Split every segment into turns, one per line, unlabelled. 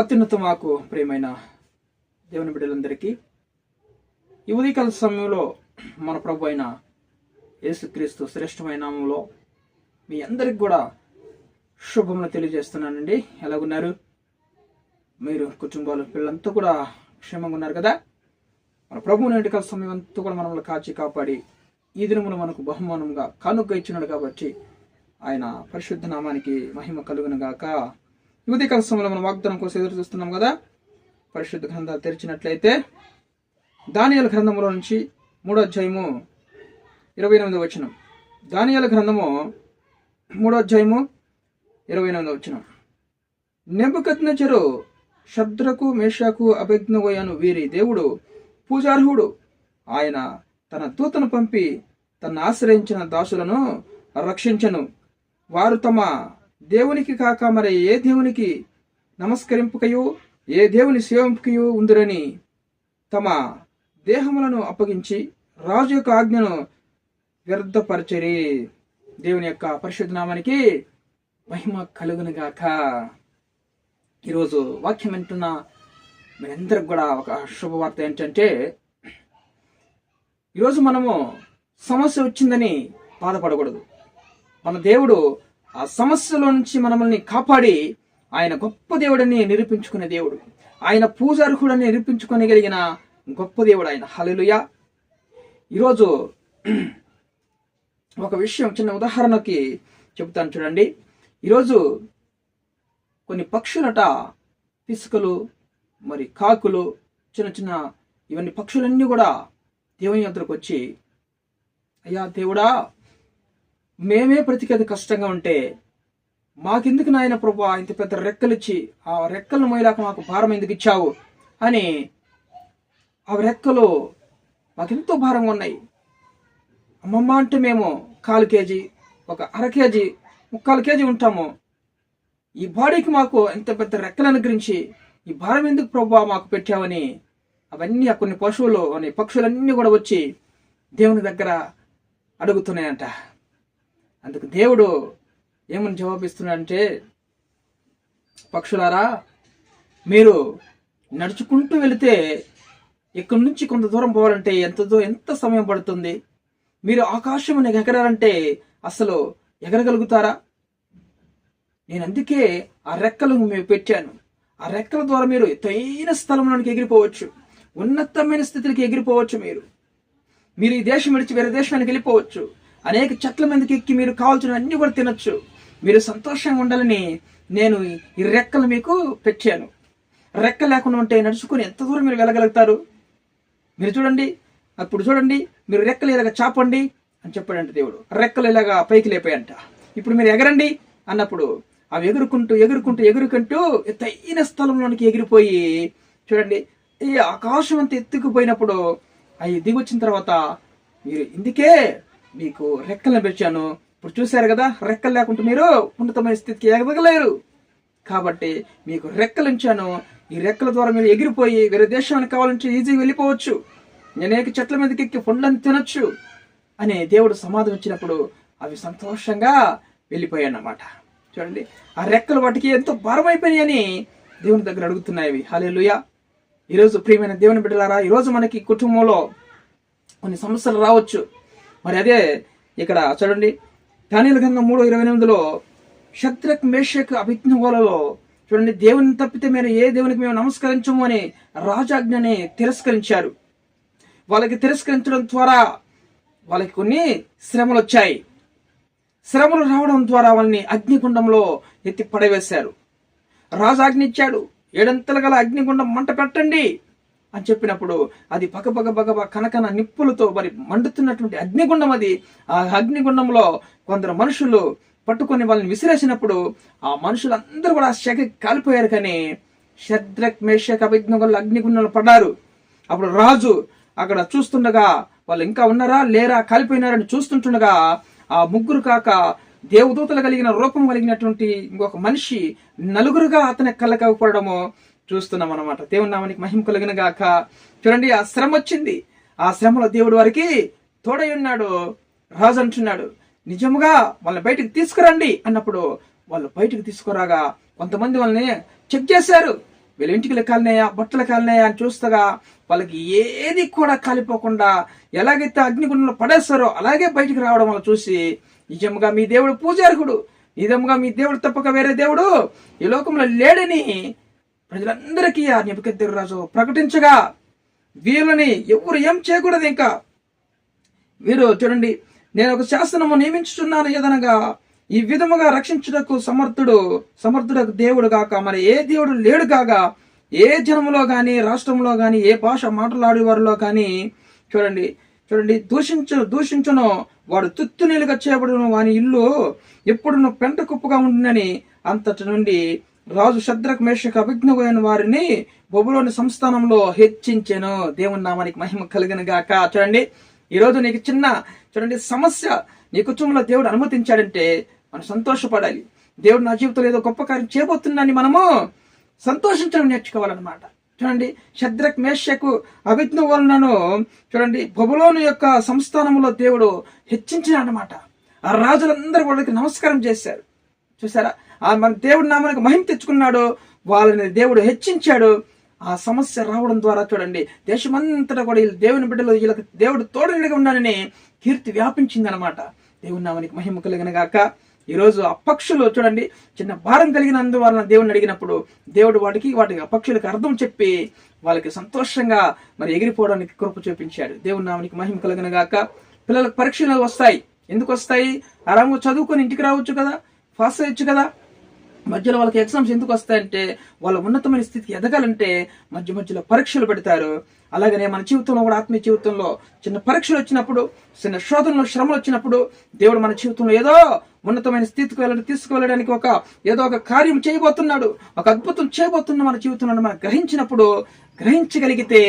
అత్యున్నతమాకు ప్రియమైన దేవుని బిడ్డలందరికీ ఈ ఉదయకాల సమయంలో మన ప్రభు అయిన యేసుక్రీస్తు శ్రేష్టమైన నామంలో మీ అందరికి కూడా శుభములు తెలియజేస్తున్నానండి. ఎలాగున్నారు మీరు? కుటుంబాలు పిల్లలంతా కూడా క్షేమంగా ఉన్నారు కదా? మన ప్రభువుని ఎంటికల సమయం అంతా కూడా మనల్ని కాచి కాపాడి ఈ దినమును మనకు బహుమానంగా కానుక ఇచ్చినాడు కాబట్టి ఆయన పరిశుద్ధ నామానికి మహిమ కలుగును గాక. ఈ ఉదయకాల సమయంలో మనం వాగ్దానం కోసం ఎదురు చూస్తున్నాం కదా. పరిశుద్ధ గ్రంథాలు తెరిచినట్లయితే దానియేలు గ్రంథములో నుంచి 3వ అధ్యాయము 28వ వచనం. దానియేలు గ్రంథము 3వ అధ్యాయము 28వ వచనం. నెబుకద్నెజరు షద్రకు మేషాకు అబేద్నెగోయను వీరి దేవుడు పూజార్హుడు. ఆయన తన దూతను పంపి తన ఆశ్రయించిన దాసులను రక్షించను. వారు తమ దేవునికి కాక మరి ఏ దేవునికి నమస్కరింపుకయు ఏ దేవుని సేవింపుకయు ఉందిరని తమ దేహములను అప్పగించి రాజు యొక్క ఆజ్ఞను వ్యర్థపరచరి. దేవుని యొక్క పరిశుద్ధ నామానికి మహిమ కలుగునుగాక. ఈరోజు వాక్యం వింటున్న మీరందరికి కూడా ఒక శుభవార్త ఏంటంటే, ఈరోజు మనము సమస్య వచ్చిందని బాధపడకూడదు. మన దేవుడు ఆ సమస్యలో నుంచి మనల్ని కాపాడి ఆయన గొప్ప దేవుడని నిరూపించుకునే దేవుడు, ఆయన పూజార్హుడని నిరూపించుకోగలిగిన గొప్ప దేవుడు ఆయన. హల్లెలూయా. ఈరోజు ఒక విషయం చిన్న ఉదాహరణకి చెబుతాను చూడండి. ఈరోజు కొన్ని పక్షులట, పిసుకలు, మరి కాకులు, చిన్న చిన్న ఇవన్నీ పక్షులన్నీ కూడా దేవుని యొద్దకు వచ్చి, అయ్యా దేవుడా, మేమే బ్రతికేది కష్టంగా ఉంటే మాకెందుకు నాయన ప్రభు ఇంత పెద్ద రెక్కలు ఇచ్చి ఆ రెక్కలను మోయలేక మాకు భారం ఎందుకు ఇచ్చావు అని, ఆ రెక్కలు మాకెంతో భారంగా ఉన్నాయి. అమ్మమ్మ అంటే మేము 1/4 కేజీ, ఒక 1/2 కేజీ, 3/4 కేజీ ఉంటాము. ఈ బాడీకి మాకు ఎంత పెద్ద రెక్కలు అనుగ్రహించి ఈ భారం ఎందుకు ప్రభు మాకు పెట్టావని అవన్నీ కొన్ని పశువులు అని పక్షులన్నీ కూడా వచ్చి దేవుని దగ్గర అడుగుతున్నాయంట. అందుకు దేవుడు ఏమని జవాబిస్తున్నాడంటే, పక్షులారా, మీరు నడుచుకుంటూ వెళితే ఇక్కడి నుంచి కొంత దూరం పోవాలంటే ఎంత సమయం పడుతుంది? మీరు ఆకాశం ఎగరాలంటే అసలు ఎగరగలుగుతారా? నేను అందుకే ఆ రెక్కలు మేము పెట్టాను. ఆ రెక్కల ద్వారా మీరు ఎత్తైన స్థలంలోనికి ఎగిరిపోవచ్చు, ఉన్నతమైన స్థితికి ఎగిరిపోవచ్చు. మీరు ఈ దేశం విడిచి వేరే దేశానికి వెళ్ళిపోవచ్చు. అనేక చెట్ల మీదకి ఎక్కి మీరు కావాల్సిన అన్ని కూడా తినొచ్చు. మీరు సంతోషంగా ఉండాలని నేను ఈ రెక్కలు మీకు పెట్టాను. రెక్క లేకుండా ఉంటే నడుచుకుని ఎంత దూరం మీరు వెళ్ళగలుగుతారు? మీరు చూడండి, అప్పుడు చూడండి, మీరు రెక్కలు ఇలాగ చాపండి అని చెప్పాడంట దేవుడు. రెక్కలు ఇలాగా పైకి లేపాయంట. ఇప్పుడు మీరు ఎగరండి అన్నప్పుడు అవి ఎగురుకుంటూ ఎత్తైన స్థలంలోనికి ఎగిరిపోయి, చూడండి, ఈ ఆకాశం అంతా ఎత్తుకుపోయినప్పుడు అవి దిగొచ్చిన తర్వాత, మీరు ఇందుకే మీకు రెక్కలను పెంచాను. ఇప్పుడు చూశారు కదా, రెక్కలు లేకుంటే మీరు ఉన్నతమైన స్థితికి ఎగరగలేరు. కాబట్టి మీకు రెక్కలు ఇచ్చాను. ఈ రెక్కల ద్వారా మీరు ఎగిరిపోయి వేరే దేశానికి కావాలంటే ఈజీగా వెళ్ళిపోవచ్చు. అనేక చెట్ల మీదకి ఎక్కి పండ్లను తినొచ్చు అని దేవుడు సమాధానం ఇచ్చినప్పుడు అవి సంతోషంగా వెళ్ళిపోయాయన్నమాట. చూడండి, ఆ రెక్కలు వాటికి ఎంతో భారం అయిపోయాయని దేవుని దగ్గర అడుగుతున్నాయి. హల్లెలూయా. ఈరోజు ప్రియమైన దేవుని బిడ్డలారా, ఈరోజు మనకి కుటుంబంలో కొన్ని సమస్యలు రావచ్చు. మరి అదే ఇక్కడ చూడండి, దానియేలు గ్రంథం 3:28లో షద్రక్ మేషక్ అబేద్నెగోలలో చూడండి, దేవుని తప్పితే మీరు ఏ దేవునికి మేము నమస్కరించము అని రాజాజ్ఞని తిరస్కరించారు. వాళ్ళకి తిరస్కరించడం ద్వారా వాళ్ళకి కొన్ని శ్రమలు వచ్చాయి. శ్రమలు రావడం ద్వారా వాళ్ళని అగ్నిగుండంలో ఎత్తి పడవేశారు. రాజాజ్ఞ ఇచ్చాడు, 7 అంతలు గల అగ్నిగుండం మంట పెట్టండి అని చెప్పినప్పుడు అది పగ కనకన నిప్పులతో మరి మండుతున్నటువంటి అగ్నిగుండం. అది ఆ అగ్నిగుండంలో కొందరు మనుషులు పట్టుకొని వాళ్ళని విసిరేసినప్పుడు ఆ మనుషులందరూ కూడా శకి కాలిపోయారు. కానీ షద్రక్ మేషక్ అబేద్నెగోలు అగ్నిగుండంలో పడ్డారు. అప్పుడు రాజు అక్కడ చూస్తుండగా, వాళ్ళు ఇంకా ఉన్నారా లేరా కాలిపోయినారని చూస్తుంటుండగా, ఆ ముగ్గురు కాక దేవదూతలు కలిగిన రూపం కలిగినటువంటి ఇంకొక మనిషి నలుగురుగా అతని కళ్ళకవపడము చూస్తున్నాం అన్నమాట. దేవుని నామానికి మహిమ కలుగును గాక. చూడండి, ఆ శ్రమ వచ్చింది. ఆ శ్రమలో దేవుడు వారికి తోడై ఉన్నాడు. రాజు అంటున్నాడు, నిజముగా వాళ్ళని బయటకు తీసుకురండి అన్నప్పుడు వాళ్ళు బయటకు తీసుకురాగా కొంతమంది వాళ్ళని చెక్ చేశారు. వీళ్ళ ఇంటికి కాలినాయా, బట్టలు కాలినాయా అని చూస్తగా వాళ్ళకి ఏది కూడా కాలిపోకుండా ఎలాగైతే అగ్నిగుండంలో పడేస్తారో అలాగే బయటికి రావడం వల్ల చూసి, నిజంగా మీ దేవుడు పూజార్హుడు, నిజంగా మీ దేవుడు తప్పక వేరే దేవుడు ఈ లోకంలో లేడని ప్రజలందరికీ ఆ నెబుకద్నెజరు ప్రకటించగా, వీళ్ళని ఎవరు ఏం చేయకూడదు. ఇంకా వీరు చూడండి, నేను ఒక శాసనము నియమించుచున్నాను ఏదనగా, ఈ విధముగా రక్షించుటకు సమర్థుడకు దేవుడు కాక మరి ఏ దేవుడు లేడు కాగా, ఏ జనములో గాని, రాష్ట్రంలో గాని, ఏ భాష మాట్లాడే వారిలో కానీ చూడండి దూషించును వాడు తుత్తునీలుగా చేయబడును, వాని ఇల్లు ఎప్పుడు పెంట కుప్పగా ఉండునని. అంతటి నుండి రాజు షద్రక్ మేషక్ అభిజ్ఞమైన వారిని బబులోని సంస్థానంలో హెచ్చించెను. దేవుని నామానికి మహిమ కలిగిన గాక. చూడండి, ఈరోజు నీకు చిన్న సమస్య నీ కుటుంబంలో దేవుడు అనుమతించాడంటే మనం సంతోషపడాలి. దేవుడు నా జీవితంలో ఏదో గొప్ప కార్యం చేయబోతున్నాడని మనము సంతోషించడం నేర్చుకోవాలన్నమాట. చూడండి, షద్రక్ మేషకు అభిజ్ఞలను చూడండి బబులోను యొక్క సంస్థానంలో దేవుడు హెచ్చించాడనమాట. ఆ రాజులందరూ వాళ్ళకి నమస్కారం చేశారు. చూసారా, మన దేవుడి నామానికి మహిమ తెచ్చుకున్నాడు, వాళ్ళని దేవుడు హెచ్చించాడు. ఆ సమస్య రావడం ద్వారా చూడండి దేశమంతటా కూడా వీళ్ళు దేవుని బిడ్డలు, వీళ్ళకి దేవుడు తోడుగా ఉన్నాడని కీర్తి వ్యాపించింది అనమాట. దేవుని నామానికి మహిమ కలిగిన గాక. ఈరోజు ఆ పక్షులు చూడండి చిన్న భారం కలిగినందువలన దేవుని అడిగినప్పుడు దేవుడు వాటికి ఆ పక్షులకు అర్థం చెప్పి వాళ్ళకి సంతోషంగా మరి ఎగిరిపోవడానికి కృప చూపించాడు. దేవుని నామానికి మహిమ కలిగిన గాక. పిల్లలకు పరీక్షలు వస్తాయి. ఎందుకు వస్తాయి? ఆరాంగా చదువుకొని ఇంటికి రావచ్చు కదా, పాస్ అయ్యొచ్చు కదా. మధ్యలో వాళ్ళకి ఎగ్జామ్స్ ఎందుకు వస్తాయంటే వాళ్ళ ఉన్నతమైన స్థితికి ఎదగాలంటే మధ్యలో పరీక్షలు పెడతారు. అలాగనే మన జీవితంలో కూడా, ఆత్మీయ జీవితంలో చిన్న పరీక్షలు వచ్చినప్పుడు, చిన్న శోధనలో, శ్రమలు వచ్చినప్పుడు దేవుడు మన జీవితంలో ఏదో ఉన్నతమైన స్థితికి తీసుకువెళ్ళడానికి ఏదో ఒక కార్యం చేయబోతున్నాడు, ఒక అద్భుతం చేయబోతున్న మన జీవితంలో మనం గ్రహించగలిగితే,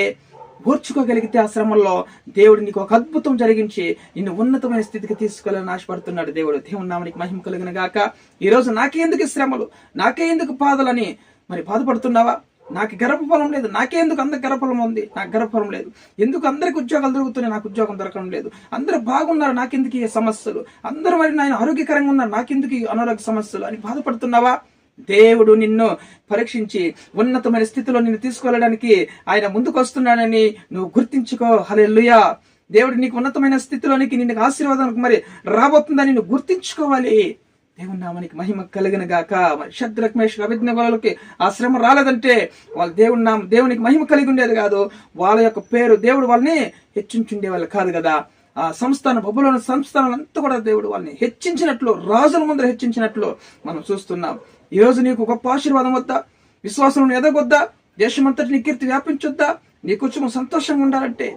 ఓర్చుకోగలిగితే ఆ శ్రమల్లో దేవుడు నీకు ఒక అద్భుతం జరిగించి నిన్ను ఉన్నతమైన స్థితికి తీసుకెళ్ళాలని ఆశపడుతున్నాడు దేవుడు. దేవుని నామానికి మహిమ కలిగిన గాక. ఈరోజు నాకే ఎందుకు శ్రమలు, నాకే ఎందుకు బాధలని మరి బాధపడుతున్నావా? నాకు గర్భఫలం లేదు, నాకే ఎందుకు అందరికి గర్భఫలం ఉంది, నాకు గర్భఫలం లేదు. ఎందుకు అందరికి ఉద్యోగాలు దొరుకుతున్నాయి, నాకు ఉద్యోగం దొరకడం లేదు. అందరూ బాగున్నారు, నాకెందుకు ఈ సమస్యలు. అందరూ మరి ఆయన ఆరోగ్యకరంగా ఉన్నారు, నాకెందుకు ఈ అనారోగ్య సమస్యలు అని బాధపడుతున్నావా? దేవుడు నిన్ను పరీక్షించి ఉన్నతమైన స్థితిలో నిన్ను తీసుకెళ్ళడానికి ఆయన ముందుకు వస్తున్నాడని నువ్వు గుర్తించుకో. హల్లెలూయా. దేవుడు నీకు ఉన్నతమైన స్థితిలోనికి, నిన్ను ఆశీర్వాదానికి మరి రాబోతుందని నువ్వు గుర్తించుకోవాలి. దేవుని నామానికి మహిమ కలిగిన గాక. మరి షద్రక్ మేషక్ అభిజ్ఞలకి ఆ శ్రమ రాలేదంటే వాళ్ళు దేవునికి మహిమ కలిగి ఉండేది కాదు. వాళ్ళ యొక్క పేరు దేవుడు వాళ్ళని హెచ్చించుండే వాళ్ళు కాదు కదా. ఆ బబులోని సంస్థానం అంతా కూడా దేవుడు వాళ్ళని హెచ్చించినట్లు, రాజుల ముందర హెచ్చించినట్లు మనం చూస్తున్నాం. ఈ రోజు నీకు గొప్ప ఆశీర్వాదం వద్దా, విశ్వాసం ఎదగొద్దా, దేశమంతటి నీ కీర్తి వ్యాపించొద్దా, నీ కుటుంబం సంతోషంగా ఉండాలంటే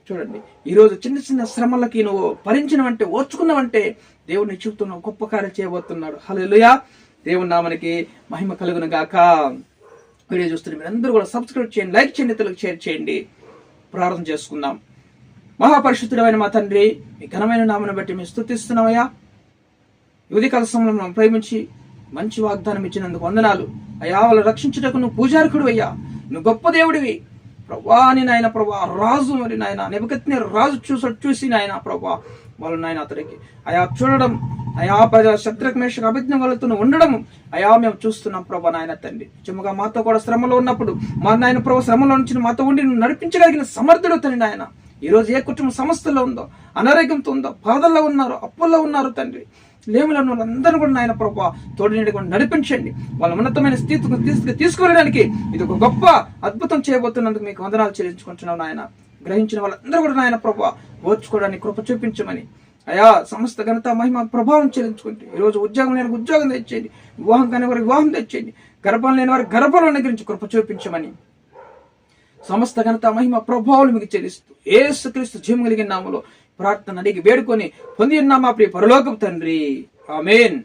చూడండి, ఈరోజు చిన్న శ్రమలకి నువ్వు భరించినవంటే, ఓర్చుకున్నావంటే దేవుడు నీ జీవితంలో గొప్ప కార్యం చేయబోతున్నాడు. హల్లెలూయా. దేవుని నామానికి మహిమ కలుగును గాక. వీడియో చూస్తున్న మీరందరూ కూడా సబ్స్క్రైబ్ చేయండి, లైక్ చేయండి, ఇతరులకు షేర్ చేయండి. ప్రార్థన చేసుకుందాం. మహాపరిశుద్ధుడైన మా తండ్రి, మీ ఘనమైన నామను బట్టి మేము స్తుతిస్తున్నామయ్యా. ఉదయకాల సమయంలో మనం ప్రేమించి మంచి వాగ్దానం ఇచ్చినందుకు వందనాలు అయ్యా. వాళ్ళు రక్షించుటకు నువ్వు పూజారికుడు అయ్యా, నువ్వు గొప్ప దేవుడివి ప్రభా. అని నాయన ప్రభా రాజు మరి నాయన నెబుకద్నెజరు రాజు చూసి నాయన ప్రభా వాళ్ళు నాయన అతడికి అయా చూడడం, అయా షద్రక్ మేషక్ అభిజ్ఞలతో ఉండడం అయా మేము చూస్తున్నాం ప్రభా. నాయన తండ్రి, నిజముగా మాతో కూడా శ్రమలో ఉన్నప్పుడు మా నాయన ప్రభా శ్రమలో నుంచి మాతో ఉండి నువ్వు నడిపించగలిగిన సమర్థుడు తండ్రి. నాయన ఈరోజు ఏ కుటుంబం సమస్యలో ఉందో, అనారోగ్యంతో ఉందో, బాధల్లో ఉన్నారు, అప్పుల్లో ఉన్నారు తండ్రి, లేములో ఉన్న వాళ్ళందరూ కూడా నాయన ప్రభా తోడు కూడా నడిపించండి. వాళ్ళ ఉన్నతమైన స్థితికి తీసుకువెళ్ళడానికి ఇది ఒక గొప్ప అద్భుతం చేయబోతున్నందుకు మీకు వందనాలు చెల్లించుకుంటున్నాం నాయన. గ్రహించిన వాళ్ళందరూ కూడా నాయన ప్రభా ఓర్చుకోవడానికి కృప చూపించమని అయా సమస్త ఘనత మహిమ ప్రభావం చెల్లించుకుంటే, ఈరోజు ఉద్యోగం లేని ఉద్యోగం తెచ్చేయండి, వివాహం కాని వారికి వివాహం తెచ్చేయండి, గర్భం లేని వారికి గర్భంలో గురించి కృప చూపించమని సమస్త ఘనత మహిమ ప్రభావాలు మీకు చెల్లిస్తూ యేసుక్రీస్తు జీవం కలిగిన నామములో ప్రార్థన అడిగి వేడుకొని పొంది ఉన్నామా ప్రియ పరలోకపు తండ్రి. ఆమేన్.